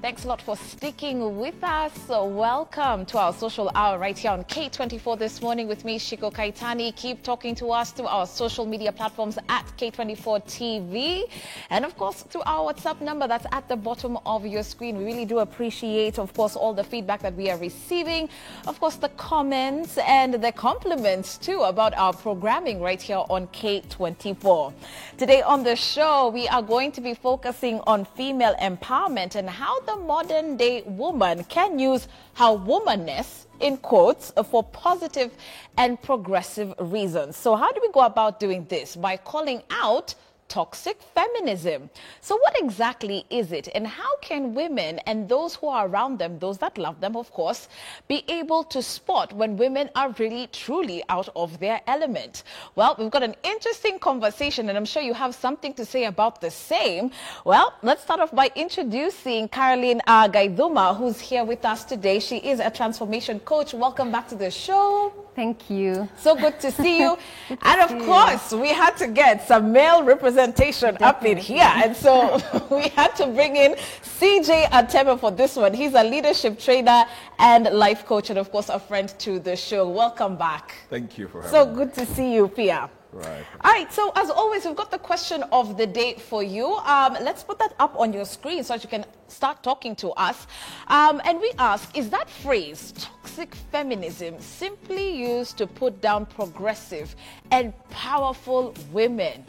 Thanks a lot for sticking with us. So welcome to our social hour right here on K24 this morning with me, Shiko Kaitani. Keep talking to us through our social media platforms at K24 TV. And of course, through our WhatsApp number that's at the bottom of your screen. We really do appreciate, of course, all the feedback that we are receiving. Of course, the comments and the compliments too about our programming right here on K24. Today on the show, we are going to be focusing on female empowerment and how the modern day woman can use her womanness in quotes for positive and progressive reasons. So how do we go about doing this? By calling out toxic feminism. So what exactly is it, and how can women and those who are around them, those that love them, of course, be able to spot when women are really truly out of their element? Well, we've got an interesting conversation, and I'm sure you have something to say about the same. Well, let's start off by introducing Caroline Gaiduma, who's here with us today. She is a transformation coach. Welcome back to the show. Thank you. So good to see you. And of course, we had to get some male representation up in here. And so we had to bring in CJ Atemo for this one. He's a leadership trainer and life coach, and of course, a friend to the show. Welcome back. Thank you for having me. So good to see you, Pia. Right. All right, so as always, we've got the question of the day for you. Let's put that up on your screen so that you can start talking to us. And we ask, is that phrase, toxic feminism, simply used to put down progressive and powerful women?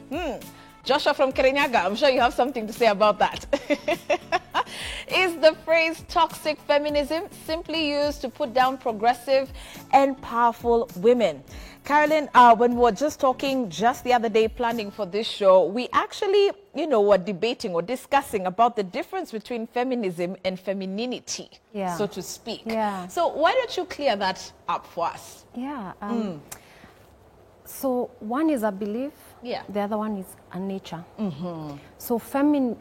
Joshua from Kirinyaga, I'm sure you have something to say about that. Is the phrase toxic feminism simply used to put down progressive and powerful women? Carolyn, when we were just talking just the other day planning for this show, we actually, were debating or discussing about the difference between feminism and femininity, so to speak. Yeah. So why don't you clear that up for us? Yeah. So one is a belief, the other one is a nature. So femininity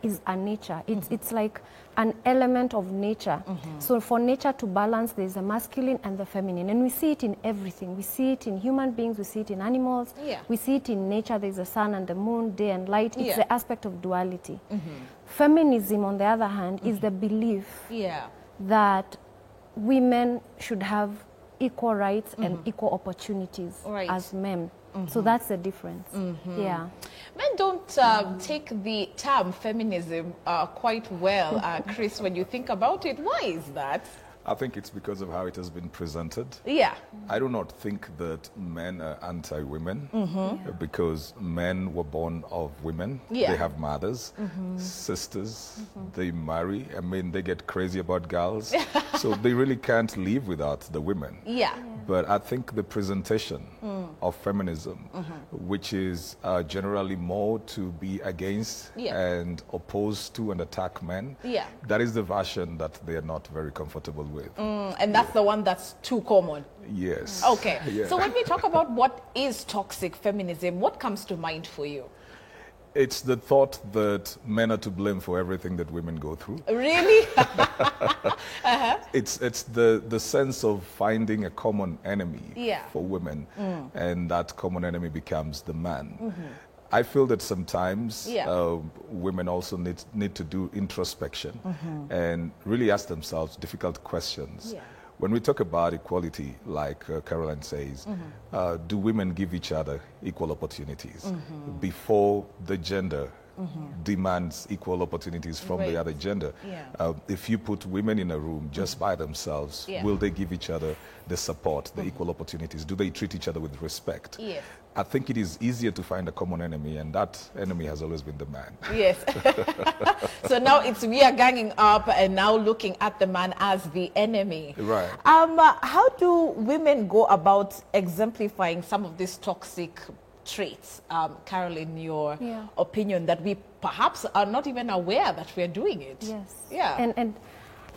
is a nature. It's like an element of nature. So for nature to balance, there's a masculine and the feminine. And we see it in everything. We see it in human beings, we see it in animals, we see it in nature. There's the sun and the moon, day and light. It's the aspect of duality. Feminism, on the other hand, is the belief that women should have equal rights and equal opportunities as men. So that's the difference. Yeah. Men don't take the term feminism quite well, Chris, when you think about it. Why is that? I think it's because of how it has been presented. Yeah. I do not think that men are anti-women because men were born of women. They have mothers, sisters, they marry. I mean, they get crazy about girls. So they really can't live without the women. Yeah. But I think the presentation of feminism, which is generally more to be against and opposed to and attack men, that is the version that they are not very comfortable with. And that's the one that's too common. Yes. Okay. So when we talk about what is toxic feminism, what comes to mind for you? It's the thought that men are to blame for everything that women go through. Really? It's the sense of finding a common enemy for women, and that common enemy becomes the man. I feel that sometimes women also need to do introspection and really ask themselves difficult questions. When we talk about equality, like Caroline says, do women give each other equal opportunities before the gender demands equal opportunities from the other gender? If you put women in a room just by themselves, will they give each other the support, the equal opportunities? Do they treat each other with respect? I think it is easier to find a common enemy, and that enemy has always been the man. Yes. So now we are ganging up and now looking at the man as the enemy. Right. How do women go about exemplifying some of these toxic traits, Caroline, your opinion, that we perhaps are not even aware that we're doing it? Yes. Yeah. And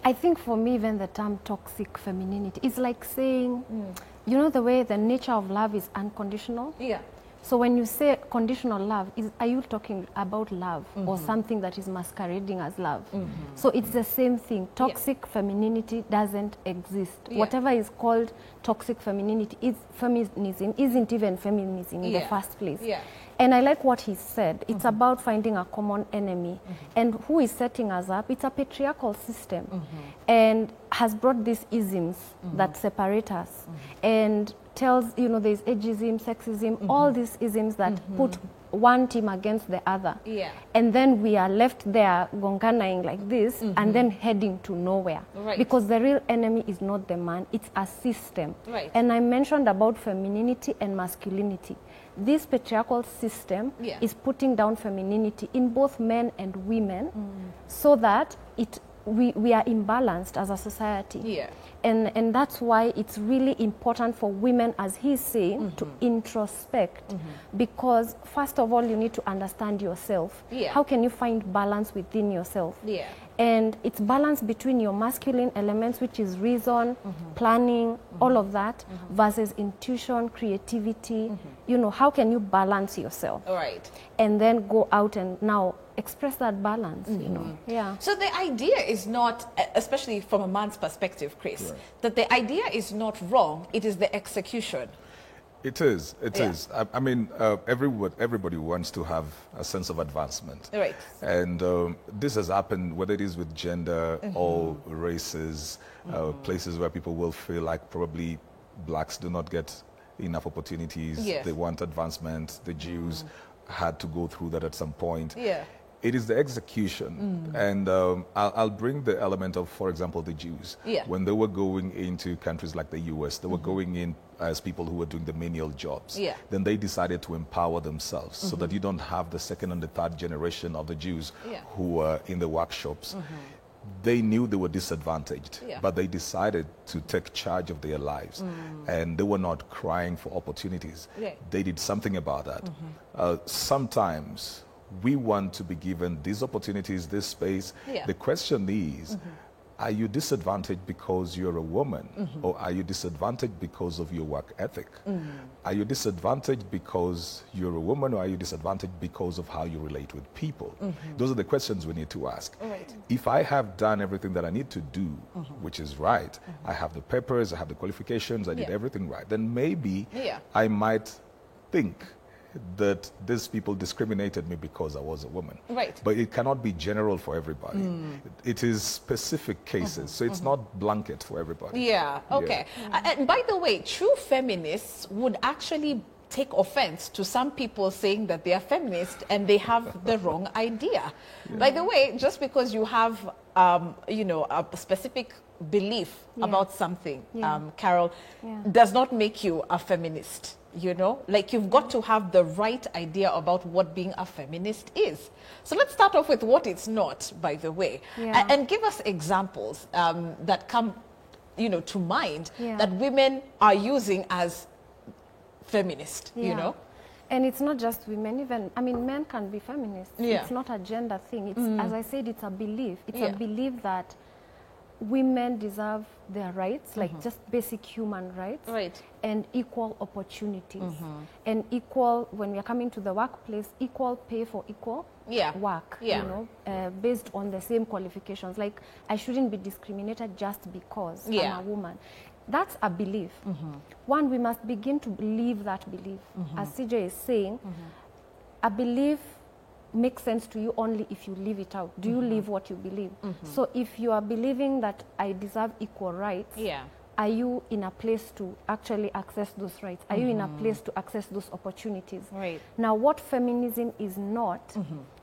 I think for me, even the term toxic femininity is like saying, you know, the way the nature of love is unconditional? So when you say conditional love, are you talking about love or something that is masquerading as love? So it's the same thing. Toxic femininity doesn't exist. Whatever is called toxic femininity, feminism isn't even feminism in the first place. And I like what he said. It's about finding a common enemy. And who is setting us up? It's a patriarchal system and has brought these isms that separate us and tells, you know, there's ageism, sexism, all these isms that put one team against the other. And then we are left there gonganaing like this and then heading to nowhere. Because the real enemy is not the man, it's a system. And I mentioned about femininity and masculinity. This patriarchal system is putting down femininity in both men and women so that we are imbalanced as a society. And that's why it's really important for women, as he's saying, to introspect. Because first of all, you need to understand yourself. How can you find balance within yourself? And it's balance between your masculine elements, which is reason, planning, all of that, versus intuition, creativity. You know, how can you balance yourself? And then go out and now express that balance, you know. So the idea is not, especially from a man's perspective, Chris, that the idea is not wrong, it is the execution. It is. It is. I mean, everybody wants to have a sense of advancement. And this has happened, whether it is with gender or races, places where people will feel like probably blacks do not get enough opportunities. They want advancement. The Jews had to go through that at some point. It is the execution. And I'll bring the element of, for example, the Jews. When they were going into countries like the US, they were going in as people who were doing the menial jobs. Then they decided to empower themselves so that you don't have the second and the third generation of the Jews who were in the workshops. They knew they were disadvantaged, but they decided to take charge of their lives. And they were not crying for opportunities. They did something about that. Sometimes we want to be given these opportunities, this space. The question is, are you disadvantaged because you're a woman? Or are you disadvantaged because of your work ethic? Are you disadvantaged because you're a woman, or are you disadvantaged because of how you relate with people? Those are the questions we need to ask. If I have done everything that I need to do, which is right, I have the papers, I have the qualifications, I did everything right, then maybe I might think that these people discriminated me because I was a woman. But it cannot be general for everybody. It is specific cases, so it's not blanket for everybody. And by the way, true feminists would actually take offense to some people saying that they are feminist and they have the wrong idea. By the way, just because you have, you know, a specific belief about something, Carol, does not make you a feminist. You know, like you've got to have the right idea about what being a feminist is. So let's start off with what it's not, by the way, and give us examples that come, you know, to mind that women are using as feminist, you know. And it's not just women, even, I mean, men can be feminists. It's not a gender thing. It's, as I said, it's a belief. It's a belief that women deserve their rights, like just basic human rights, and equal opportunities. And equal, when we are coming to the workplace, equal pay for equal work, you know, based on the same qualifications. Like, I shouldn't be discriminated just because I'm a woman. That's a belief. One, we must begin to believe that belief. As CJ is saying, a belief makes sense to you only if you live it out. Do you live what you believe? So if you are believing that I deserve equal rights, are you in a place to actually access those rights? Are you in a place to access those opportunities? Now, what feminism is not,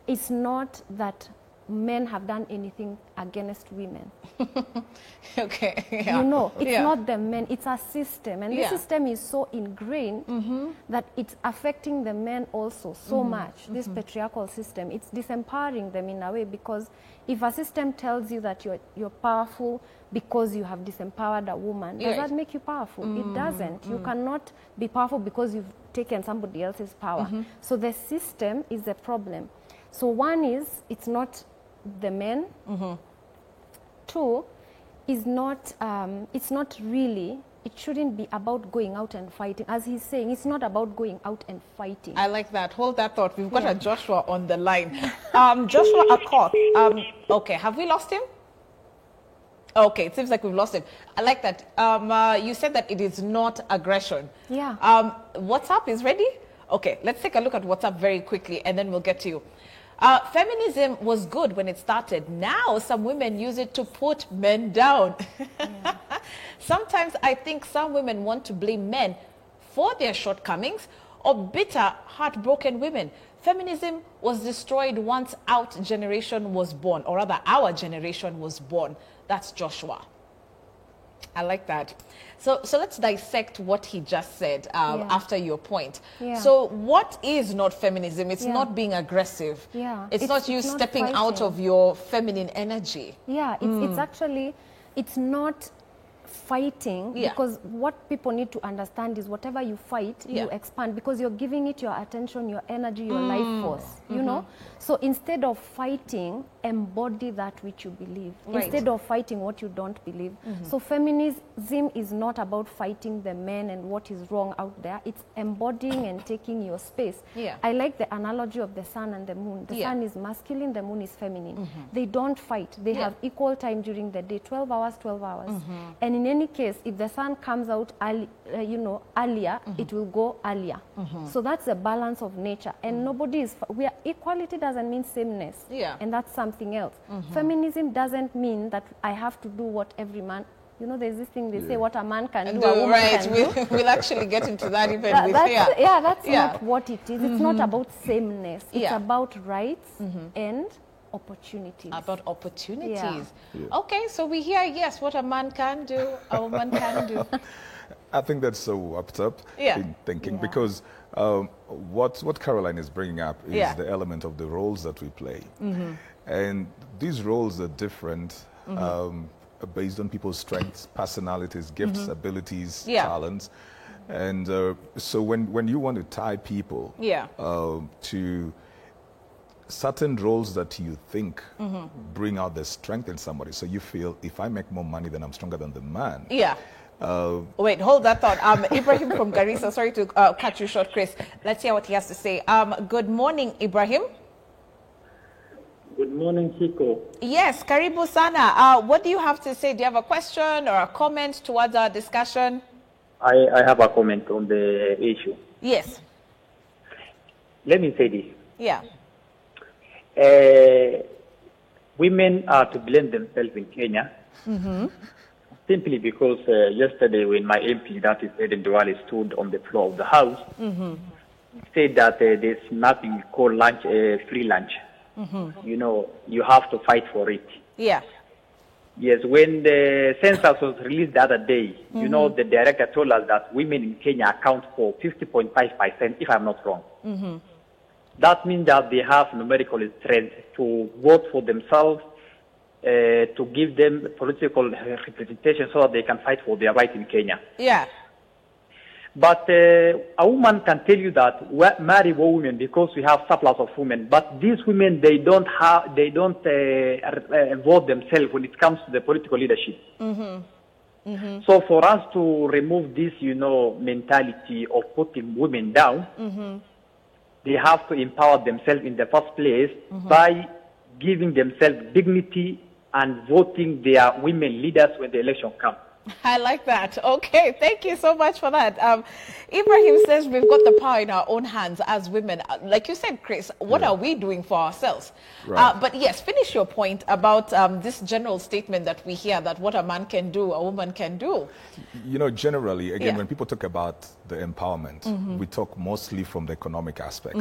it's not that men have done anything against women. You know, it's not the men, it's a system. And the system is so ingrained that it's affecting the men also so much, this patriarchal system. It's disempowering them in a way, because if a system tells you that you're powerful because you have disempowered a woman, does that make you powerful? It doesn't. You cannot be powerful because you've taken somebody else's power. So the system is the problem. So one is, it's not the men. Two, is not, it's not really it shouldn't be about going out and fighting. As he's saying, it's not about going out and fighting. I like that. Hold that thought. We've got a Joshua on the line. Joshua Akot. Okay, have we lost him? Okay, it seems like we've lost him. I like that. You said that it is not aggression. Yeah. WhatsApp is ready? Okay, let's take a look at WhatsApp very quickly and then we'll get to you. Feminism was good when it started. Now some women use it to put men down. Yeah. Sometimes I think some women want to blame men for their shortcomings, or bitter, heartbroken women. Feminism was destroyed once our generation was born, or rather our generation was born. That's Joshua. I like that. So let's dissect what he just said after your point. Yeah. So what is not feminism? It's not being aggressive. Yeah. It's not you stepping out of your feminine energy. Yeah, it's actually, it's not fighting, because what people need to understand is whatever you fight, you expand, because you're giving it your attention, your energy, your life force, you know. So instead of fighting, embody that which you believe, instead of fighting what you don't believe. So feminism is not about fighting the men and what is wrong out there. It's embodying and taking your space. I like the analogy of the sun and the moon. The sun is masculine, the moon is feminine. They don't fight. They have equal time during the day, 12 hours, 12 hours. And in any case, if the sun comes out early, earlier, it will go earlier. So that's the balance of nature. And nobody is, equality doesn't mean sameness. And that's something else. Feminism doesn't mean that I have to do what every man, you know, there's this thing they say, what a man can do, a woman can do. We'll actually get into that even that's not what it is. It's not about sameness. It's about rights and opportunities. About opportunities. Okay, so we hear, yes, what a man can do, a woman can do. I think that's so up in thinking, because what Caroline is bringing up is the element of the roles that we play. And these roles are different based on people's strengths, personalities, gifts, abilities, talents. And so when you want to tie people to certain roles that you think bring out the strength in somebody, so you feel, if I make more money, then I'm stronger than the man. Wait, hold that thought. Ibrahim from Garissa, sorry to cut you short, Chris. Let's hear what he has to say. Good morning, Ibrahim. Good morning, Chico. Yes, Karibu Sana. What do you have to say? Do you have a question or a comment towards our discussion? I have a comment on the issue. Yes. Let me say this. Yeah. Women are to blame themselves in Kenya simply because yesterday when my MP, that is Eden Duale, stood on the floor of the House, said that there's nothing called lunch, free lunch. You know, you have to fight for it. Yeah. Yes, when the census was released the other day, you know, the director told us that women in Kenya account for 50.5%, if I'm not wrong. That means that they have numerical strength to vote for themselves, to give them political representation so that they can fight for their right in Kenya. Yeah. But a woman can tell you that we marry women because we have surplus of women. But these women, they don't vote themselves when it comes to the political leadership. So for us to remove this, you know, mentality of putting women down, they have to empower themselves in the first place by giving themselves dignity and voting their women leaders when the election comes. I like that. Okay, thank you so much for that. Ibrahim says we've got the power in our own hands as women. Like you said, Chris, what are we doing for ourselves? Right. But yes, finish your point about this general statement that we hear that what a man can do, a woman can do. You know, generally, again, when people talk about the empowerment, we talk mostly from the economic aspect.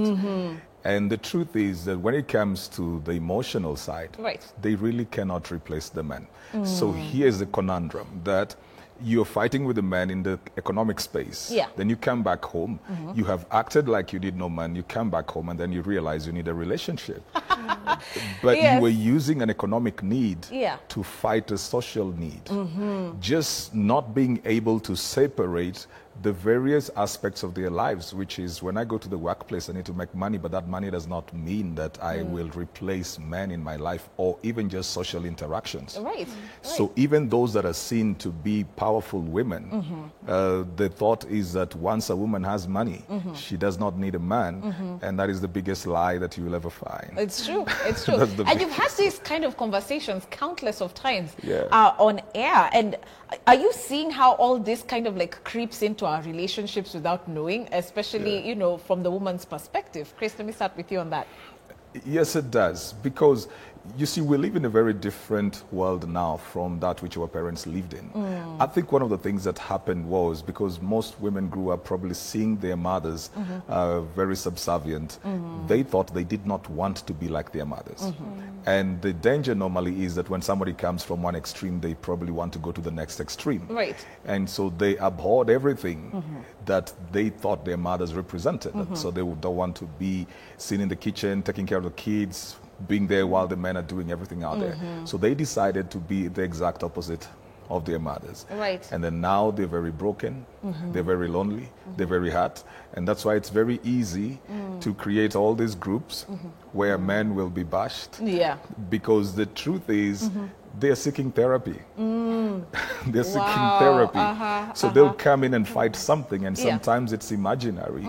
And the truth is that when it comes to the emotional side, they really cannot replace the men. So here's the conundrum, that you're fighting with the man in the economic space. Then you come back home, you have acted like you did no man, you come back home and then you realize you need a relationship. But you were using an economic need to fight a social need. Just not being able to separate the various aspects of their lives, which is when I go to the workplace, I need to make money, but that money does not mean that I will replace men in my life or even just social interactions. Right. So even those that are seen to be powerful women, the thought is that once a woman has money, she does not need a man, and that is the biggest lie that you will ever find. It's true. It's true. And you've had these kind of conversations countless of times on air. And are you seeing how all this kind of like creeps into our relationships without knowing, especially, you know, from the woman's perspective? Chris, let me start with you on that. Yes, it does. Because, you see, we live in a very different world now from that which our parents lived in. I think one of the things that happened was because most women grew up probably seeing their mothers very subservient, they thought they did not want to be like their mothers. And the danger normally is that when somebody comes from one extreme, they probably want to go to the next extreme. Right. And so they abhorred everything that they thought their mothers represented. So they don't want to be seen in the kitchen, taking care of the kids, being there while the men are doing everything out there. So they decided to be the exact opposite of their mothers. Right. And then now they're very broken, they're very lonely, they're very hurt. And that's why it's very easy to create all these groups where men will be bashed. Yeah. Because the truth is, they're seeking therapy. They're seeking therapy. So they'll come in and fight something, and sometimes it's imaginary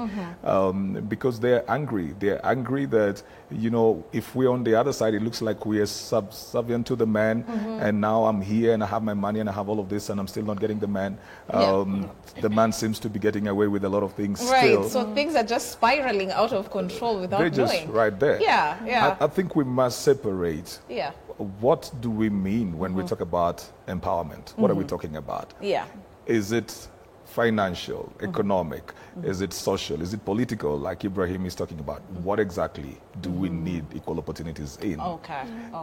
because they're angry. They're angry that, you know, if we're on the other side, it looks like we are subservient to the man, and now I'm here and I have my money and I have all of this and I'm still not getting the man. The man seems to be getting away with a lot of things still. So things are just spiraling out of control without knowing. They're just right there. I think we must separate. What do we mean when we talk about empowerment? What are we talking about? Is it financial, economic? Is it social? Is it political, like Ibrahim is talking about? What exactly do we need equal opportunities in?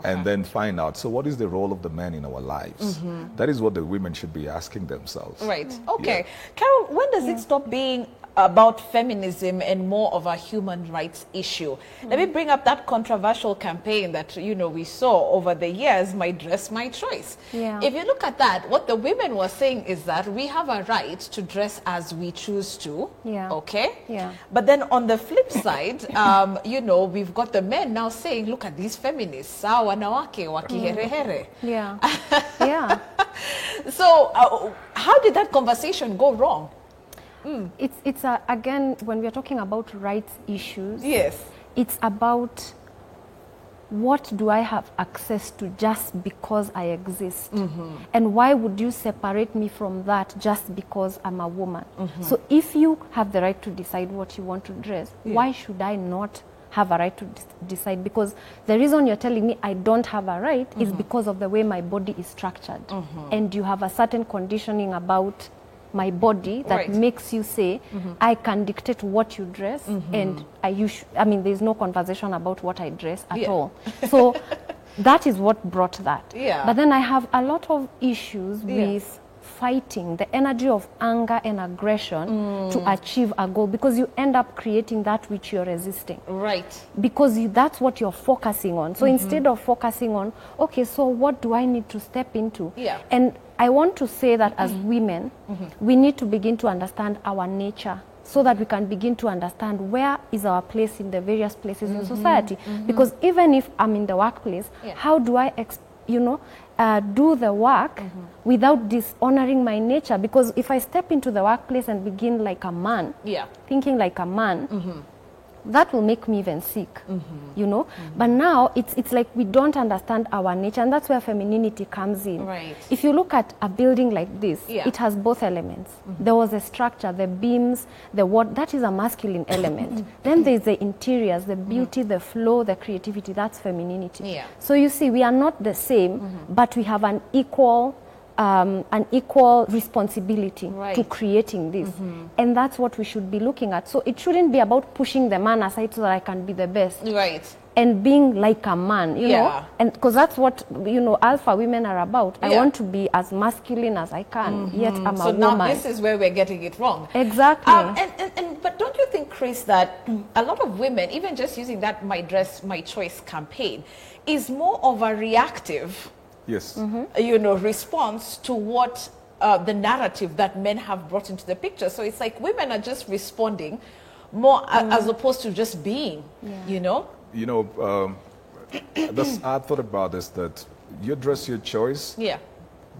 And then find out, so what is the role of the men in our lives? That is what the women should be asking themselves. Right. Okay. Carol, when does it stop being about feminism and more of a human rights issue? Let me bring up that controversial campaign that, you know, we saw over the years, My Dress, My Choice. If you look at that, what the women were saying is that we have a right to dress as we choose to. But then on the flip side, you know, we've got the men now saying, look at these feminists, sawa wanawake wakiherehere. So how did that conversation go wrong? It's again, when we're talking about rights issues, it's about what do I have access to just because I exist? And why would you separate me from that just because I'm a woman? So if you have the right to decide what you want to dress, why should I not have a right to decide? Because the reason you're telling me I don't have a right is because of the way my body is structured. And you have a certain conditioning about my body that makes you say, I can dictate what you dress, and I mean, there's no conversation about what I dress at all. So that is what brought that. But then I have a lot of issues with fighting the energy of anger and aggression to achieve a goal, because you end up creating that which you're resisting. Because that's what you're focusing on. So instead of focusing on, okay, so what do I need to step into? And I want to say that as women, we need to begin to understand our nature so that we can begin to understand where is our place in the various places in society. Because even if I'm in the workplace, how do I do the work without dishonoring my nature? Because if I step into the workplace and begin like a man, thinking like a man, that will make me even sick, you know. But now it's like we don't understand our nature, and that's where femininity comes in. If you look at a building like this, it has both elements. There was a structure, the beams, the what, that is a masculine element. Then there's the interiors, the beauty, the flow, the creativity, that's femininity. So you see, we are not the same, but we have an equal responsibility to creating this. And that's what we should be looking at. So it shouldn't be about pushing the man aside so that I can be the best. and being like a man, you know, and because that's what, you know, alpha women are about. I want to be as masculine as I can, yet I'm a woman. So now this is where we're getting it wrong. Exactly. But don't you think, Chris, that a lot of women, even just using that My Dress, My Choice campaign, is more of a reactive, you know, response to what the narrative that men have brought into the picture. So it's like women are just responding more as opposed to just being, you know? You know, I thought about this, that your dress, your choice. Yeah.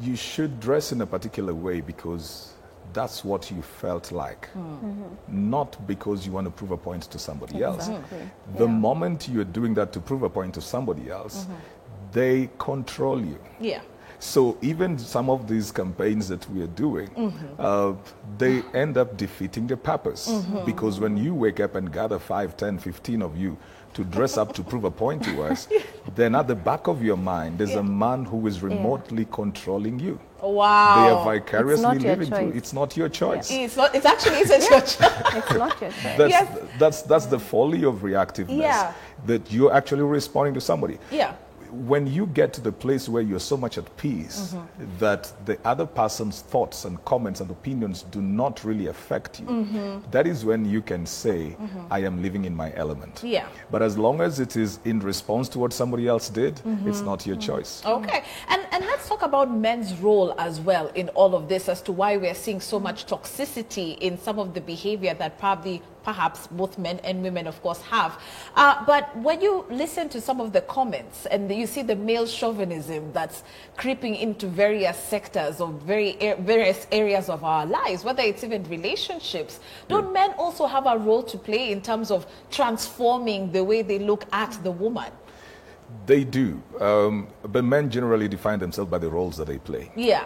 You should dress in a particular way because that's what you felt like, not because you want to prove a point to somebody else. The moment you're doing that to prove a point to somebody else, they control you. Yeah. So even some of these campaigns that we are doing, they end up defeating the purpose. Because when you wake up and gather 5, 10, 15 of you to dress up to prove a point to us, then at the back of your mind, there's a man who is remotely controlling you. Wow. They are vicariously living through. It's not your choice. It's not, it actually isn't your choice. It's not your choice. That's the folly of reactiveness, that you're actually responding to somebody. Yeah. When you get to the place where you're so much at peace that the other person's thoughts and comments and opinions do not really affect you, that is when you can say, I am living in my element. Yeah. But as long as it is in response to what somebody else did, it's not your choice. Okay. And let's talk about men's role as well in all of this, as to why we're seeing so much toxicity in some of the behavior that perhaps both men and women, of course, have. But when you listen to some of the comments and you see the male chauvinism that's creeping into various sectors of various areas of our lives, whether it's even relationships, don't men also have a role to play in terms of transforming the way they look at the woman? They do. But men generally define themselves by the roles that they play. Yeah.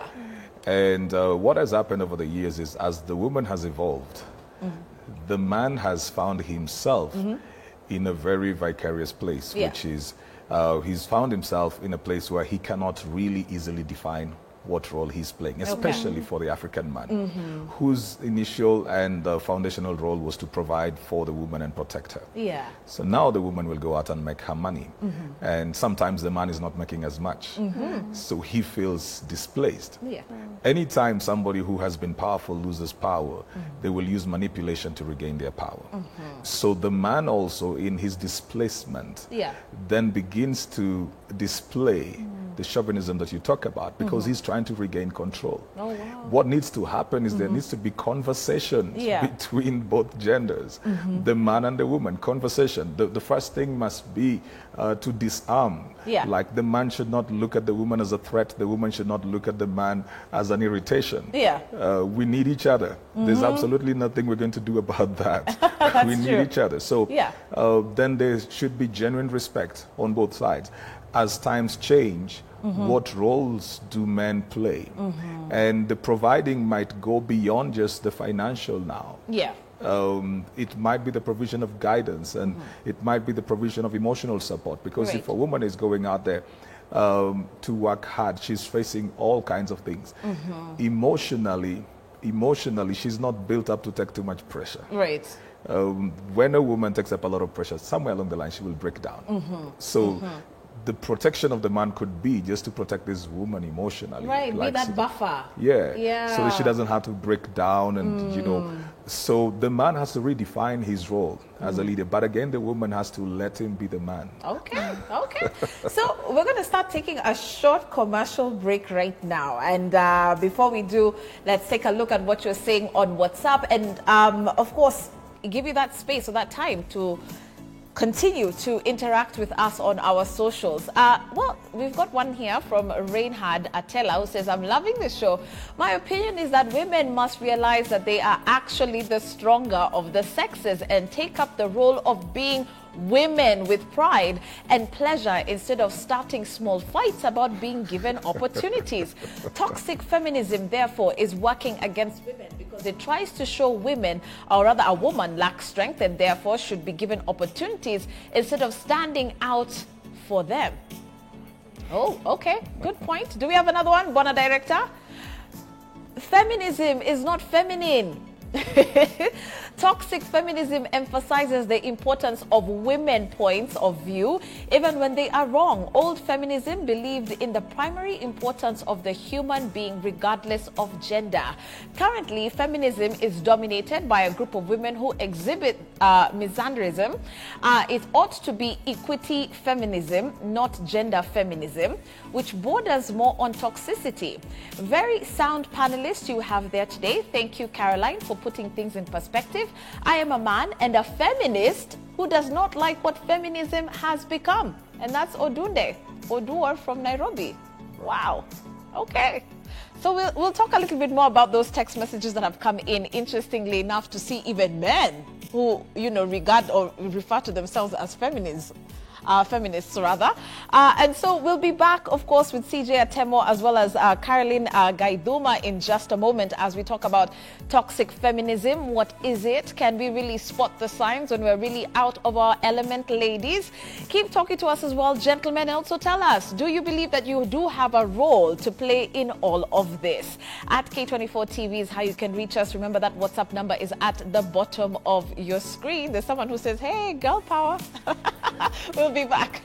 And what has happened over the years is, as the woman has evolved, the man has found himself in a very vicarious place, which is he's found himself in a place where he cannot really easily define what role he's playing, especially for the African man, whose initial and foundational role was to provide for the woman and protect her. Yeah. So now the woman will go out and make her money, and sometimes the man is not making as much, so he feels displaced. Yeah. Anytime somebody who has been powerful loses power, they will use manipulation to regain their power. So the man also, in his displacement, then begins to display the chauvinism that you talk about, because he's trying to regain control. Oh, wow. What needs to happen is there needs to be conversations between both genders, the man and the woman, conversation. The first thing must be to disarm. Like, the man should not look at the woman as a threat, the woman should not look at the man as an irritation. We need each other. There's absolutely nothing we're going to do about that. We need each other. So then there should be genuine respect on both sides. As times change, what roles do men play? And the providing might go beyond just the financial now. Yeah. It might be the provision of guidance, and it might be the provision of emotional support, because if a woman is going out there to work hard, she's facing all kinds of things. Emotionally, she's not built up to take too much pressure. Right. When a woman takes up a lot of pressure, somewhere along the line she will break down. So the protection of the man could be just to protect this woman emotionally. Right, like, be that buffer. Yeah. So that she doesn't have to break down, and, you know. So the man has to redefine his role as a leader. But again, the woman has to let him be the man. Okay. So we're going to start taking a short commercial break right now. And before we do, let's take a look at what you're saying on WhatsApp. And, of course, give you that space or that time to continue to interact with us on our socials. Well, we've got one here from Reinhard Atela, who says, I'm loving the show. My opinion is that women must realize that they are actually the stronger of the sexes and take up the role of being women with pride and pleasure, instead of starting small fights about being given opportunities. Toxic feminism, therefore, is working against women, because it tries to show women, or rather a woman, lacks strength and therefore should be given opportunities instead of standing out for them. Oh, okay, good point. Do we have another one, Bona Director? Feminism is not feminine. Toxic feminism emphasizes the importance of women's points of view, even when they are wrong. Old feminism believed in the primary importance of the human being regardless of gender. Currently, feminism is dominated by a group of women who exhibit misandrism. It ought to be equity feminism, not gender feminism, which borders more on toxicity. Very sound panelists you have there today. Thank you, Caroline, for putting things in perspective. I am a man and a feminist who does not like what feminism has become. And that's Odunde Oduor from Nairobi. Wow. Okay. So we'll talk a little bit more about those text messages that have come in, interestingly enough, to see even men who, regard or refer to themselves as feminists rather. And so we'll be back, of course, with CJ Atemo as well as Caroline Gaiduma in just a moment as we talk about toxic feminism. What is it? Can we really spot the signs when we're really out of our element, ladies? Keep talking to us as well, gentlemen. Also tell us, do you believe that you do have a role to play in all of this? At K24 TV is how you can reach us. Remember that WhatsApp number is at the bottom of your screen. There's someone who says, hey, girl power. We'll be back.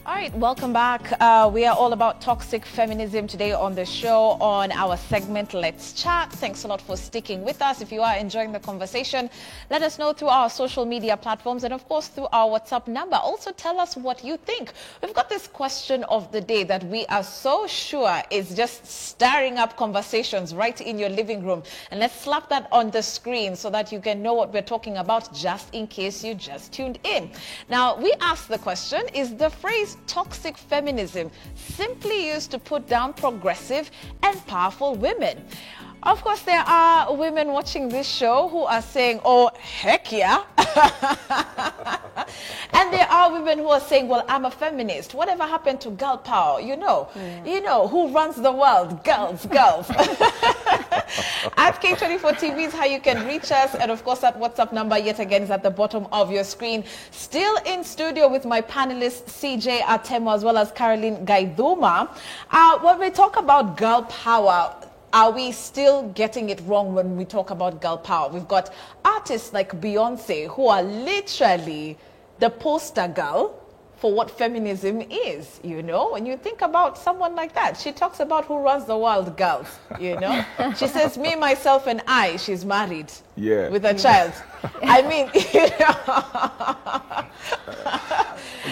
All right, welcome back. We are all about toxic feminism today on the show on our segment Let's Chat. Thanks a lot for sticking with us. If you are enjoying the conversation, let us know through our social media platforms and, of course, through our WhatsApp number. Also, tell us what you think. We've got this question of the day that we are so sure is just stirring up conversations right in your living room. And let's slap that on the screen so that you can know what we're talking about just in case you just tuned in. Now, we asked the question, is the phrase toxic feminism simply used to put down progressive and powerful women? Of course, there are women watching this show who are saying, oh, heck yeah. And there are women who are saying, well, I'm a feminist. Whatever happened to girl power? You know, who runs the world? Girls. At K24 TV is how you can reach us. And of course, that WhatsApp number yet again is at the bottom of your screen. Still in studio with my panelists, CJ Atemo as well as Caroline Gaiduma. When we talk about girl power, are we still getting it wrong when we talk about girl power? We've got artists like Beyonce who are literally the poster girl for what feminism is, you know. When you think about someone like that, she talks about who runs the world, girls, you know. She says, me, myself, and I. She's married with a child. I mean,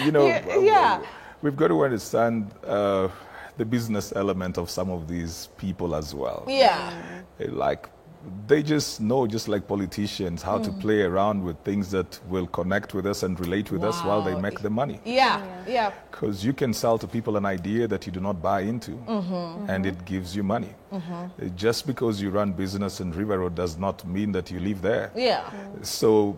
you know, we've got to understand the business element of some of these people as well. Yeah. Like, they just know, just like politicians, how to play around with things that will connect with us and relate with us while they make the money. Yeah. Because you can sell to people an idea that you do not buy into, and it gives you money. Just because you run business in River Road does not mean that you live there. So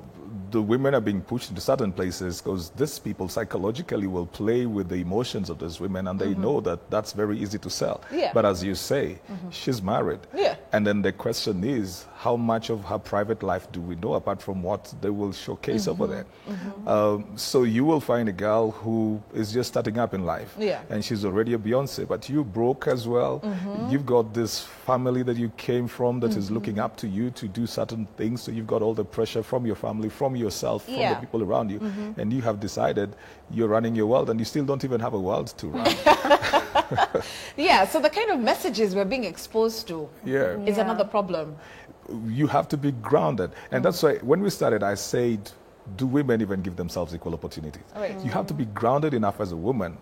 the women are being pushed into certain places because these people psychologically will play with the emotions of those women, and they know that that's very easy to sell. But as you say, she's married. And then the question is, how much of her private life do we know apart from what they will showcase over there? So you will find a girl who is just starting up in life, and she's already a Beyonce, but you broke as well. You've got this family that you came from that is looking up to you to do certain things, so you've got all the pressure from your family, from yourself, from the people around you, and you have decided you're running your world, and you still don't even have a world to run. So the kind of messages we're being exposed to is another problem. You have to be grounded, and that's why when we started, I said, do women even give themselves equal opportunities? You have to be grounded enough as a woman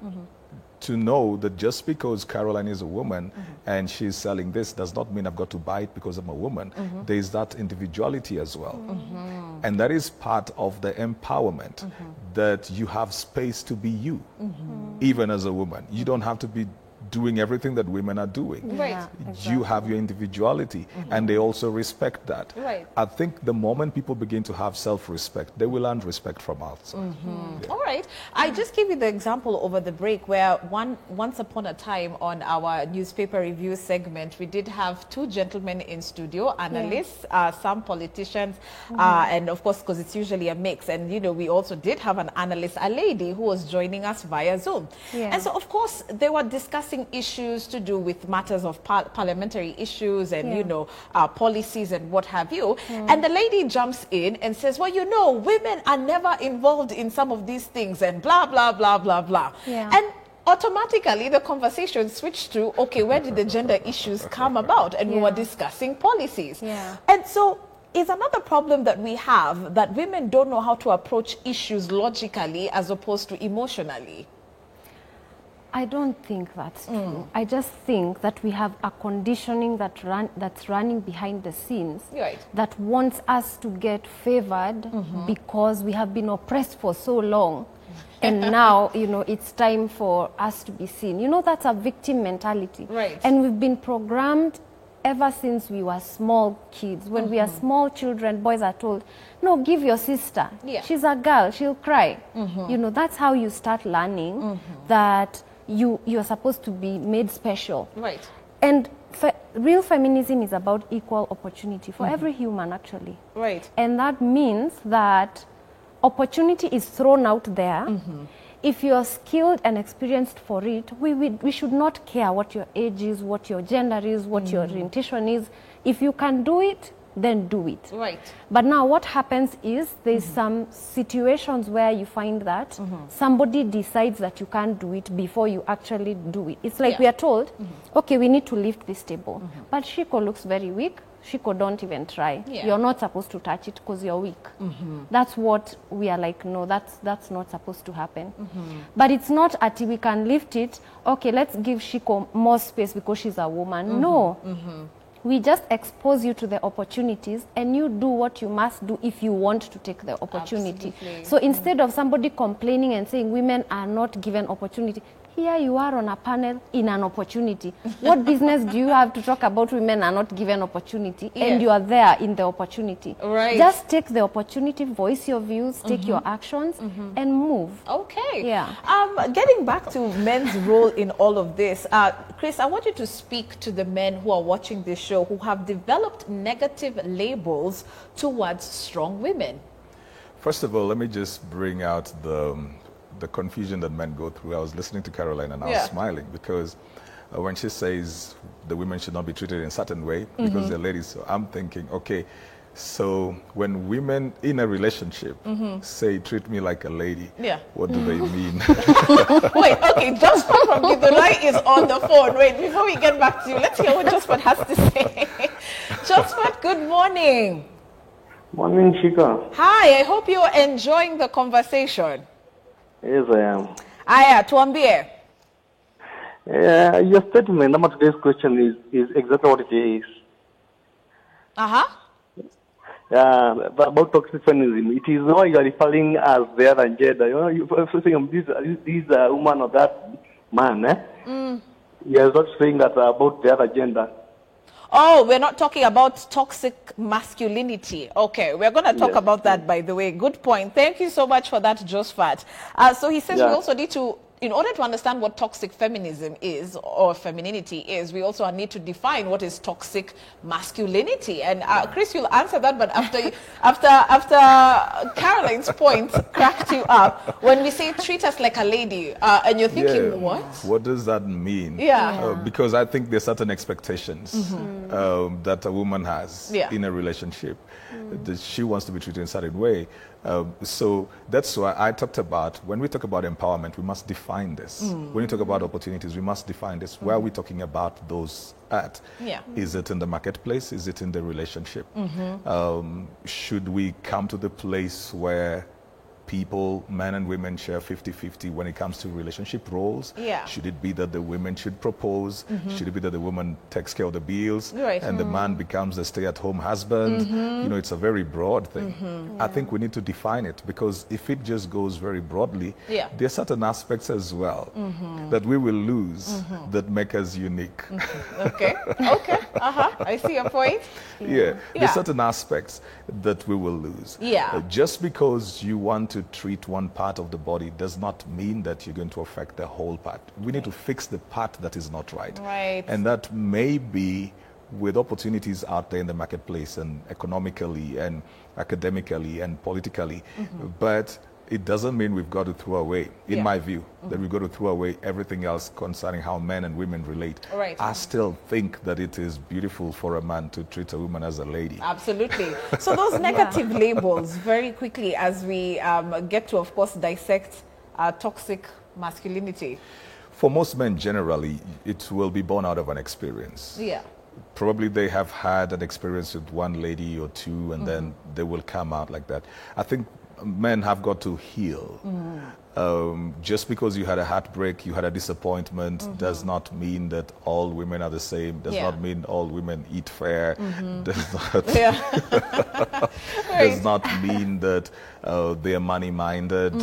to know that just because Caroline is a woman and she's selling this does not mean I've got to buy it because I'm a woman. There's that individuality as well. And that is part of the empowerment, that you have space to be you, even as a woman. You don't have to be doing everything that women are doing. You have your individuality, and they also respect that. I think the moment people begin to have self-respect, they will learn respect from us. All right. I just gave you the example over the break where once upon a time on our newspaper review segment, we did have two gentlemen in studio, analysts, some politicians, and of course, because it's usually a mix. And, you know, we also did have an analyst, a lady who was joining us via Zoom. And so, of course, they were discussing issues to do with matters of parliamentary issues and, you know, policies and what have you. And the lady jumps in and says, well, you know, women are never involved in some of these things and blah, blah, blah, blah, blah. And automatically the conversation switched to, okay, where did the gender issues come about? And we were discussing policies. And so is another problem that we have, that women don't know how to approach issues logically as opposed to emotionally. I don't think that's true. I just think that we have a conditioning that's running behind the scenes that wants us to get favored because we have been oppressed for so long. And now, you know, it's time for us to be seen. You know, that's a victim mentality. And we've been programmed ever since we were small kids. When we are small children, boys are told, no, give your sister. She's a girl, she'll cry. You know, that's how you start learning that you're supposed to be made special. And real feminism is about equal opportunity for every human, actually. And that means that opportunity is thrown out there. If you're skilled and experienced for it, we should not care what your age is, what your gender is, what your orientation is. If you can do it, then do it. But now what happens is there's some situations where you find that somebody decides that you can't do it before you actually do it. It's like we are told, okay, we need to lift this table. But Shiko looks very weak. Shiko, don't even try. You're not supposed to touch it because you're weak. That's what we are like, no, that's not supposed to happen. But it's not until we can lift it, okay, let's give Shiko more space because she's a woman. No. We just expose you to the opportunities, and you do what you must do if you want to take the opportunity. So instead of somebody complaining and saying women are not given opportunity, here you are on a panel in an opportunity. What business do you have to talk about women are not given opportunity and you are there in the opportunity? Just take the opportunity, voice your views, take your actions and move. Getting back to men's role in all of this, Chris, I want you to speak to the men who are watching this show who have developed negative labels towards strong women. First of all, let me just bring out the confusion that men go through. I was listening to Caroline and I was smiling because when she says the women should not be treated in a certain way because they're ladies, so I'm thinking, okay, So when women in a relationship say, treat me like a lady, what do they mean? Wait, okay, Josphat from Gidulai is on the phone. Wait, before we get back to you, let's hear what Josphat has to say. Josphat, good morning. Morning, Shika. Hi, I hope you're enjoying the conversation. Yes, I am. Aya, tuambie. Your statement about today's question is exactly what it is. About toxic feminism. It is not you are referring as the other gender. You know, you're saying this woman or that man. You are not saying that about the other gender. Oh, we're not talking about toxic masculinity. Okay, we're going to talk about that, by the way. Good point. Thank you so much for that, Josphat. So he says we also need to, in order to understand what toxic feminism is or femininity is, we also need to define what is toxic masculinity. And Chris, you'll answer that, but after Caroline's point cracked you up, when we say treat us like a lady, and you're thinking, what? What does that mean? Because I think there's certain expectations that a woman has in a relationship. That she wants to be treated in a certain way. So that's why I talked about, when we talk about empowerment, we must define this. When we talk about opportunities, we must define this. Where are we talking about those at? Is it in the marketplace? Is it in the relationship? Should we come to the place where people, men and women, share 50-50 when it comes to relationship roles? Should it be that the women should propose? Should it be that the woman takes care of the bills and the man becomes the stay-at-home husband? You know, it's a very broad thing. I think we need to define it, because if it just goes very broadly, there are certain aspects as well that we will lose that make us unique. Okay. I see your point. There's certain aspects that we will lose. Just because you want to treat one part of the body does not mean that you're going to affect the whole part. We need to fix the part that is not right. And that may be with opportunities out there in the marketplace, and economically and academically and politically. But it doesn't mean we've got to throw away, in my view, that we've got to throw away everything else concerning how men and women relate. I still think that it is beautiful for a man to treat a woman as a lady. Absolutely. So those negative labels, very quickly, as we get to, of course, dissect toxic masculinity. For most men, generally, it will be born out of an experience. Probably they have had an experience with one lady or two, and then they will come out like that. I think men have got to heal. Just because you had a heartbreak, you had a disappointment, does not mean that all women are the same, does not mean all women eat fair, does not mean that they are money-minded.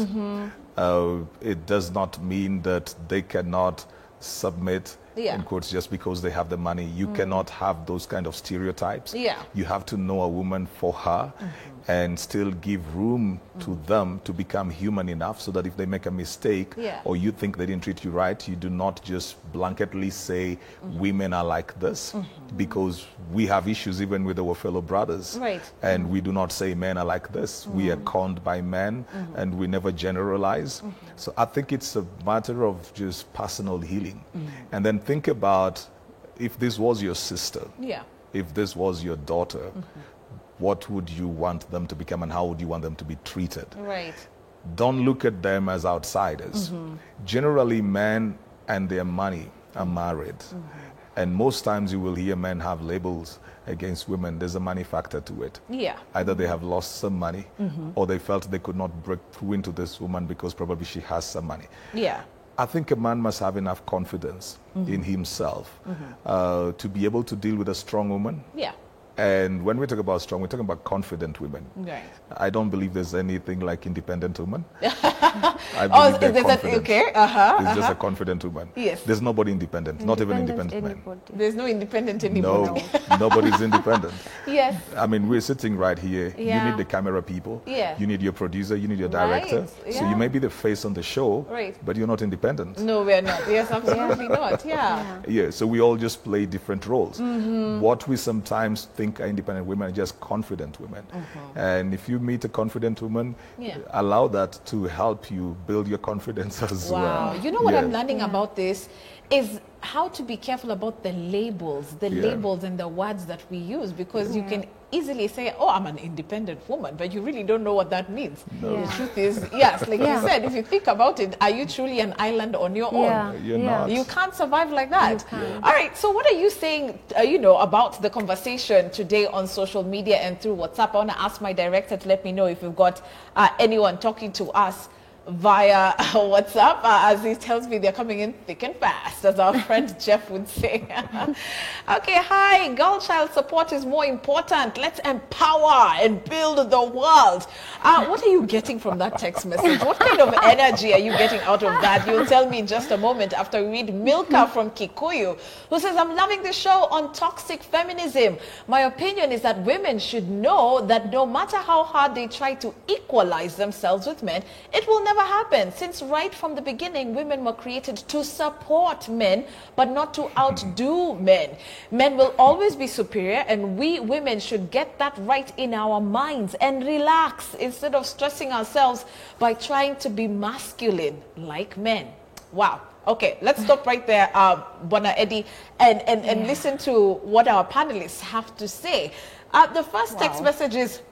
It does not mean that they cannot submit, in quotes, just because they have the money. You cannot have those kind of stereotypes. You have to know a woman for her and still give room to them to become human enough, so that if they make a mistake or you think they didn't treat you right, you do not just blanketly say women are like this, because we have issues even with our fellow brothers. And we do not say men are like this. We are conned by men, and we never generalize. So I think it's a matter of just personal healing. And then think about, if this was your sister, if this was your daughter, what would you want them to become, and how would you want them to be treated? Don't look at them as outsiders. Generally, men and their money are married. And most times you will hear men have labels against women. There's a money factor to it. Either they have lost some money, or they felt they could not break through into this woman because probably she has some money. I think a man must have enough confidence in himself to be able to deal with a strong woman. And when we talk about strong, we're talking about confident women. I don't believe there's anything like independent woman. I believe they're confident. It's just a confident woman. There's nobody independent, not even independent men. There's no independent anymore. No, nobody's independent. I mean, we're sitting right here. You need the camera people. You need your producer. You need your director. So you may be the face on the show, but you're not independent. No, we're not. Yes, absolutely not. So we all just play different roles. What we sometimes think are independent women are just confident women. And if you meet a confident woman, allow that to help you build your confidence as well. You know what I'm learning about this is how to be careful about the labels and the words that we use, because you can easily say, oh, I'm an independent woman, but you really don't know what that means. No. The truth is, yes, like you said, if you think about it, are you truly an island on your own? You're not. You can't survive like that. All right, so what are you saying, about the conversation today on social media and through WhatsApp? I want to ask my director to let me know if you've got anyone talking to us via WhatsApp, as he tells me they're coming in thick and fast, as our friend Jeff would say. Okay, hi, girl child support is more important. Let's empower and build the world. What are you getting from that text message? What kind of energy are you getting out of that? You'll tell me in just a moment after we read Milka from Kikuyu, who says, I'm loving the show on toxic feminism. My opinion is that women should know that no matter how hard they try to equalize themselves with men, it will never happen, since right from the beginning women were created to support men but not to outdo men. Men will always be superior, and we women should get that right in our minds and relax instead of stressing ourselves by trying to be masculine like men. Wow. Okay, let's stop right there, Bona Eddie, and listen to what our panelists have to say. The first text message is,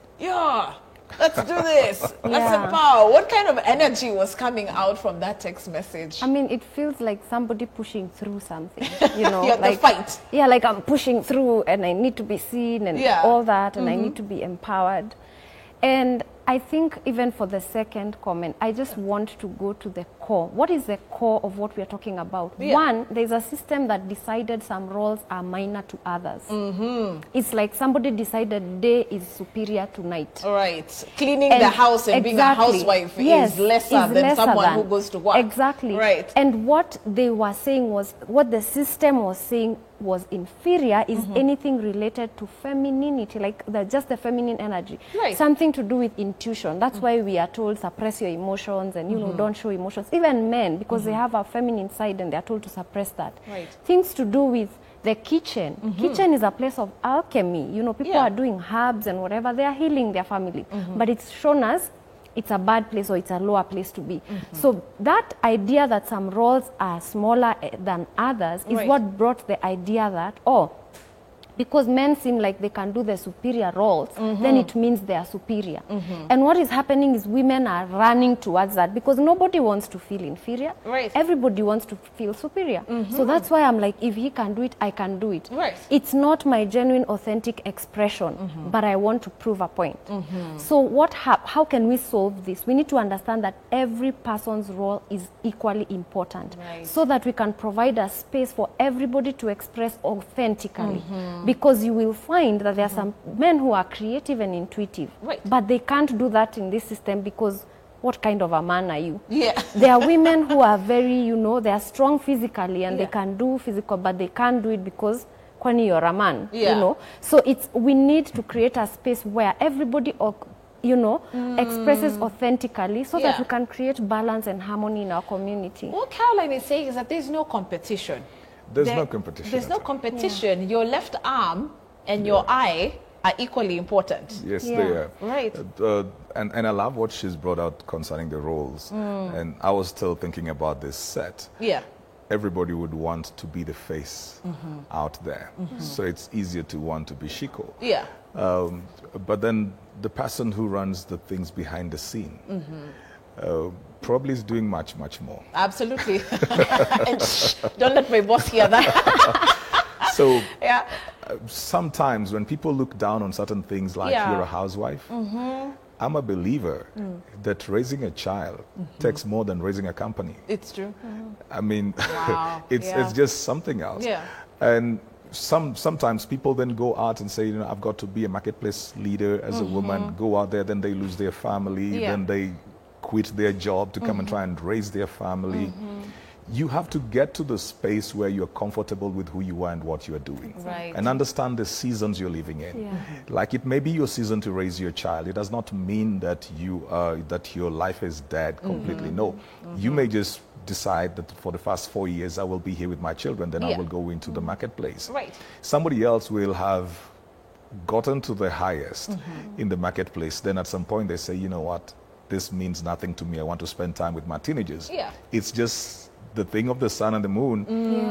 let's do this. Let's empower. What kind of energy was coming out from that text message? I mean, it feels like somebody pushing through something, like the fight. Yeah, like I'm pushing through and I need to be seen and all that, and I need to be empowered. And I think even for the second comment, I just want to go to the core. What is the core of what we are talking about? One, there's a system that decided some roles are minor to others. It's like somebody decided day is superior to night. All right. Cleaning the house and being a housewife is lesser than someone who goes to work. Exactly. Right. And what they were saying was, what the system was saying was inferior is anything related to femininity, like just the feminine energy. Right. Something to do with intuition. That's why we are told suppress your emotions and, don't show emotions. Even men, because they have a feminine side and they're told to suppress that. Right. Things to do with the kitchen. Kitchen is a place of alchemy. People are doing herbs and whatever. They are healing their family. But it's shown as it's a bad place or it's a lower place to be. So that idea that some roles are smaller than others is what brought the idea that, because men seem like they can do the superior roles, then it means they are superior. And what is happening is women are running towards that because nobody wants to feel inferior. Right. Everybody wants to feel superior. So that's why I'm like, if he can do it, I can do it. Right. It's not my genuine, authentic expression, but I want to prove a point. So how can we solve this? We need to understand that every person's role is equally important, so that we can provide a space for everybody to express authentically. Because you will find that there are some men who are creative and intuitive, but they can't do that in this system because what kind of a man are you? There are women who are very, they are strong physically and they can do physical, but they can't do it because kwani you're a man, So we need to create a space where everybody expresses authentically so that we can create balance and harmony in our community. What Caroline is saying is that there's no competition. There's no competition. There's no competition. Your left arm and your eye are equally important. Yes, they are. Right. And I love what she's brought out concerning the roles. And I was still thinking about this set. Yeah. Everybody would want to be the face out there. So it's easier to want to be Shiko. Yeah. But then the person who runs the things behind the scene probably is doing much, much more. Absolutely. Don't let my boss hear that. So sometimes when people look down on certain things like you're a housewife, I'm a believer that raising a child takes more than raising a company. It's true. I mean, it's just something else. Yeah. And sometimes people then go out and say, I've got to be a marketplace leader as a woman, go out there, then they lose their family, then they quit their job to come and try and raise their family. You have to get to the space where you're comfortable with who you are and what you're doing. Right. And understand the seasons you're living in. Yeah. Like it may be your season to raise your child. It does not mean that that your life is dead completely. No. You may just decide that for the first 4 years I will be here with my children, then I will go into the marketplace. Right. Somebody else will have gotten to the highest in the marketplace. Then at some point they say, you know what? This means nothing to me. I want to spend time with my teenagers. Yeah. It's just the thing of the sun and the moon.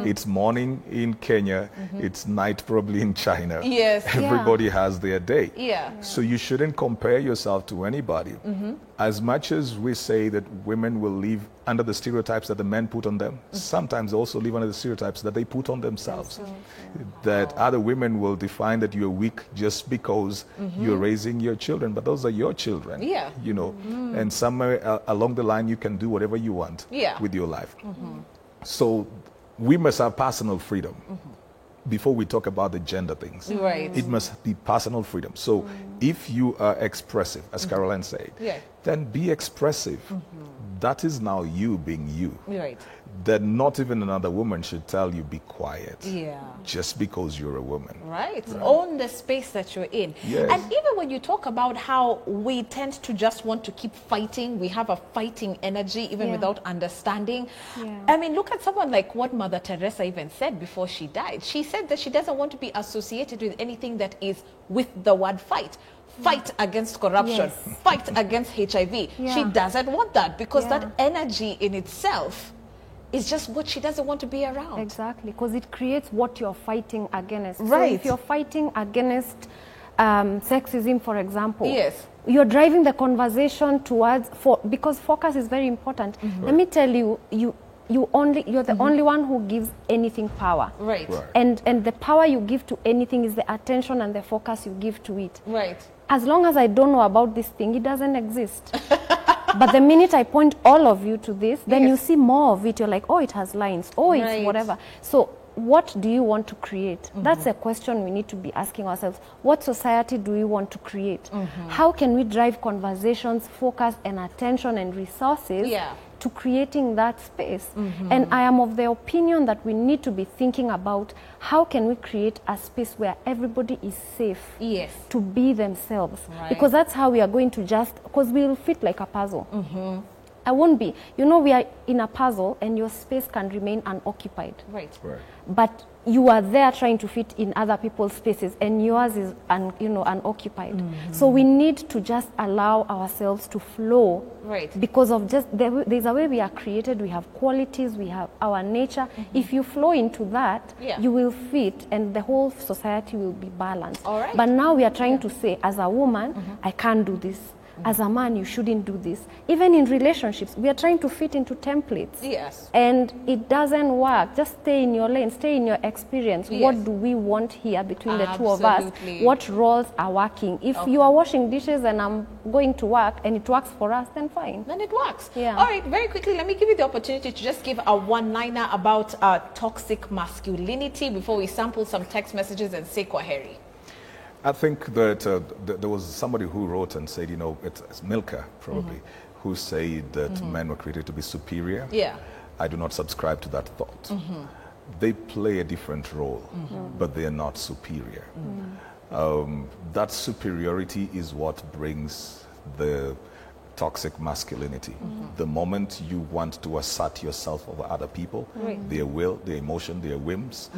It's morning in Kenya, it's night probably in China. Yes. Everybody has their day. Yeah. So you shouldn't compare yourself to anybody. As much as we say that women will live under the stereotypes that the men put on them, sometimes also live under the stereotypes that they put on themselves. That other women will define that you're weak just because you're raising your children, but those are your children. Yeah. You know, and somewhere along the line you can do whatever you want with your life. So we must have personal freedom. Before we talk about the gender things, it must be personal freedom. So if you are expressive, as Caroline said, then be expressive. That is now you being you. That not even another woman should tell you be quiet just because you're a woman. Own the space that you're in. And even when you talk about how we tend to just want to keep fighting, we have a fighting energy even without understanding. I mean, look at someone like what Mother Teresa even said before she died. She said that she doesn't want to be associated with anything that is with the word fight. Fight against corruption, fight against HIV. She doesn't want that because that energy in itself is just what she doesn't want to be around. Exactly, because it creates what you're fighting against. So if you're fighting against sexism, for example, you're driving the conversation towards, because focus is very important. Let me tell you, you're the only one who gives anything power. And the power you give to anything is the attention and the focus you give to it. As long as I don't know about this thing, it doesn't exist. But the minute I point all of you to this, then you see more of it. You're like, oh, it has lines. Oh, it's whatever. So what do you want to create? That's a question we need to be asking ourselves. What society do we want to create? How can we drive conversations, focus, and attention and resources to creating that space? And I am of the opinion that we need to be thinking about how can we create a space where everybody is safe to be themselves. Because that's how we are going to because we'll fit like a puzzle. I won't be. You know, we are in a puzzle and your space can remain unoccupied. But you are there trying to fit in other people's spaces and yours is unoccupied. So we need to just allow ourselves to flow because of just there's a way we are created. We have qualities, we have our nature. If you flow into that, you will fit and the whole society will be balanced. But now we are trying to say, as a woman, I can't do this. As a man, you shouldn't do this. Even in relationships, we are trying to fit into templates. And it doesn't work. Just stay in your lane, stay in your experience. What do we want here between the two of us? What roles are working? If you are washing dishes and I'm going to work and it works for us, then fine. Then it works. All right, very quickly, let me give you the opportunity to just give a one-liner about toxic masculinity before we sample some text messages and say kwaheri. I think that there was somebody who wrote and said, you know, it's Milka probably, who said that men were created to be superior. I do not subscribe to that thought. They play a different role, but they are not superior. That superiority is what brings the toxic masculinity. The moment you want to assert yourself over other people, their will, their emotion, their whims,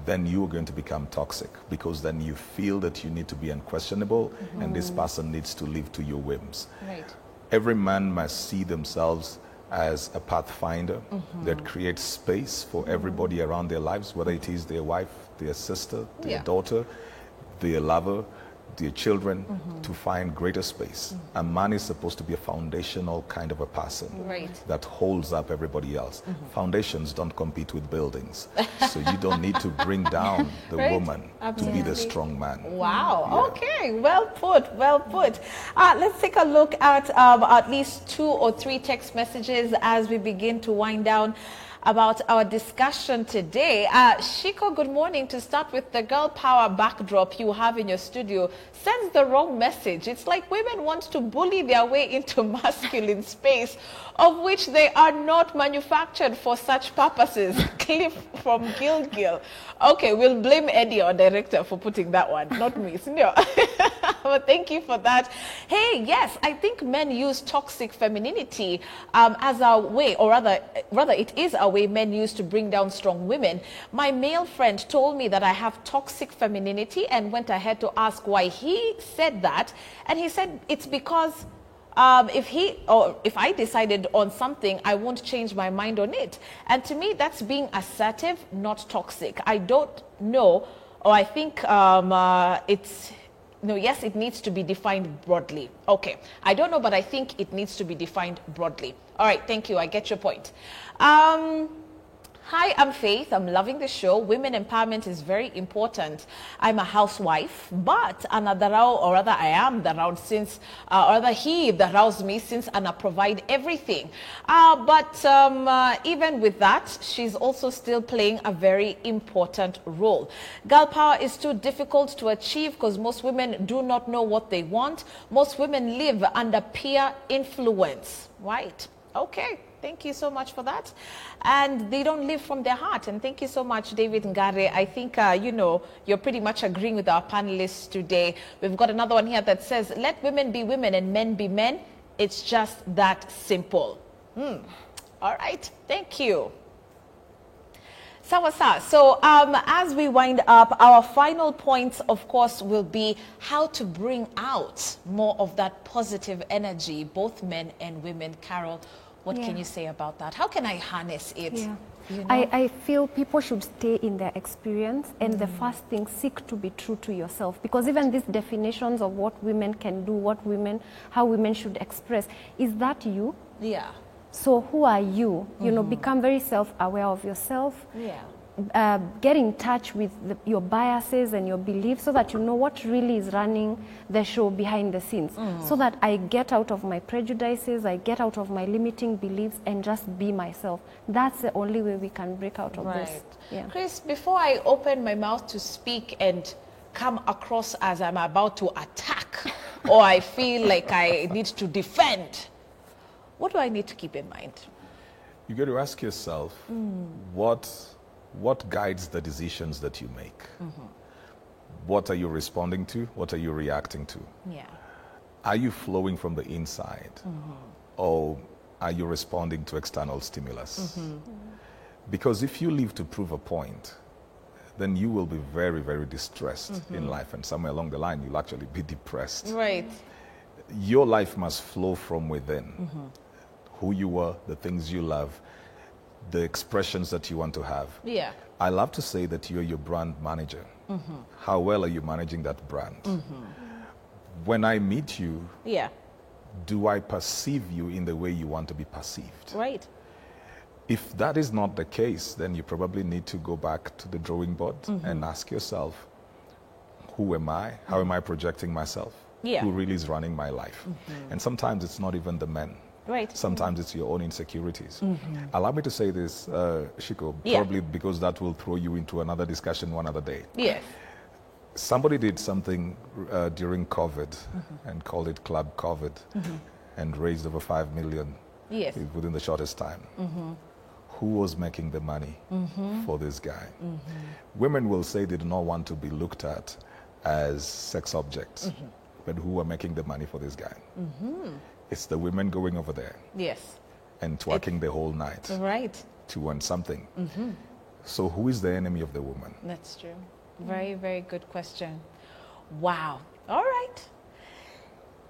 then you are going to become toxic because then you feel that you need to be unquestionable and this person needs to live to your whims. Every man must see themselves as a pathfinder that creates space for everybody around their lives, whether it is their wife, their sister, their daughter, their lover, their children, to find greater space. A man is supposed to be a foundational kind of a person that holds up everybody else. Foundations don't compete with buildings. So you don't need to bring down the woman to be the strong man. Wow. Okay. Well put. Well put. Let's take a look at least 2 or 3 text messages as we begin to wind down about our discussion today. Shiko, good morning. To start with, the girl power backdrop you have in your studio sends the wrong message. It's like women want to bully their way into masculine space, of which they are not manufactured for such purposes. Cliff from Gilgil. Okay, we'll blame Eddie, our director, for putting that one, not me. No. But thank you for that. Hey, yes, I think men use toxic femininity as a way, or rather it is a way men use to bring down strong women. My male friend told me that I have toxic femininity and went ahead to ask why he said that. And he said it's because If I decided on something, I won't change my mind on it. And to me, that's being assertive, not toxic. I don't know, or I think yes, it needs to be defined broadly. Okay, I don't know, but I think it needs to be defined broadly. All right, thank you. I get your point. Hi, I'm Faith. I'm loving the show. Women empowerment is very important. I'm a housewife, but I am the round since, or rather he the roused me since Anna provide everything. But even with that, she's also still playing a very important role. Girl power is too difficult to achieve because most women do not know what they want. Most women live under peer influence, right? Okay. Thank you so much for that. And they don't live from their heart. And thank you so much, David Ngare. I think, you're pretty much agreeing with our panelists today. We've got another one here that says, let women be women and men be men. It's just that simple. All right. Thank you. Sawasa. So as we wind up, our final points, of course, will be how to bring out more of that positive energy, both men and women. Carol, what can you say about that? How can I harness it? Yeah. You know? I feel people should stay in their experience, and the first thing, seek to be true to yourself, because even these definitions of what women can do, how women should express, is that you? Yeah. So who are you? You know, become very self-aware of yourself. Yeah. Get in touch with your biases and your beliefs so that you know what really is running the show behind the scenes. So that I get out of my prejudices, I get out of my limiting beliefs and just be myself. That's the only way we can break out of this. Yeah. Chris, before I open my mouth to speak and come across as I'm about to attack or I feel like I need to defend, what do I need to keep in mind? You got to ask yourself, what guides the decisions that you make? What are you responding to? What are you reacting to? Yeah. Are you flowing from the inside? Or are you responding to external stimulus? Because if you live to prove a point, then you will be very, very distressed in life. And somewhere along the line, you'll actually be depressed. Right. Your life must flow from within. Who you are, the things you love, the expressions that you want to have. Yeah. I love to say that you're your brand manager. How well are you managing that brand? When I meet you, do I perceive you in the way you want to be perceived? Right. If that is not the case, then you probably need to go back to the drawing board and ask yourself, who am I? How am I projecting myself? Who really is running my life? And sometimes it's not even the men. Right. Sometimes it's your own insecurities. Allow me to say this, Shiko, probably because that will throw you into another discussion one other day. Yes. Somebody did something during COVID and called it Club COVID and raised over 5 million within the shortest time. Who was making the money for this guy? Women will say they do not want to be looked at as sex objects, but who are making the money for this guy? It's the women going over there. Yes. And twerking the whole night. Right. To want something. So who is the enemy of the woman? That's true. Very, very good question. Wow. All right.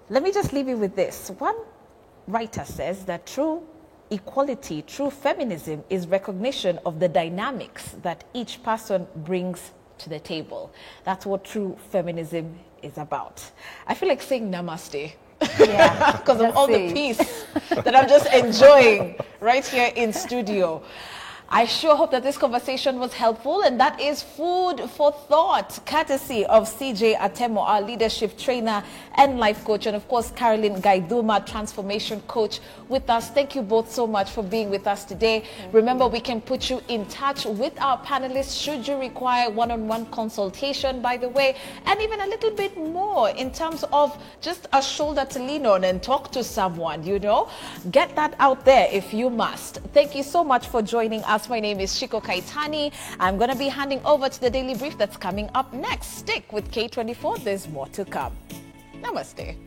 Let me just leave you with this. One writer says that true equality, true feminism is recognition of the dynamics that each person brings to the table. That's what true feminism is about. I feel like saying namaste. Because of all the peace that I'm just enjoying right here in studio. I sure hope that this conversation was helpful, and that is food for thought, courtesy of CJ Atemo, our leadership trainer and life coach, and of course, Caroline Gaiduma, transformation coach with us. Thank you both so much for being with us today. Remember, we can put you in touch with our panelists should you require one-on-one consultation, by the way, and even a little bit more in terms of just a shoulder to lean on and talk to someone, you know. Get that out there if you must. Thank you so much for joining us. My name is Shiko Kaitani. I'm going to be handing over to the Daily Brief that's coming up next. Stick with K24. There's more to come. Namaste.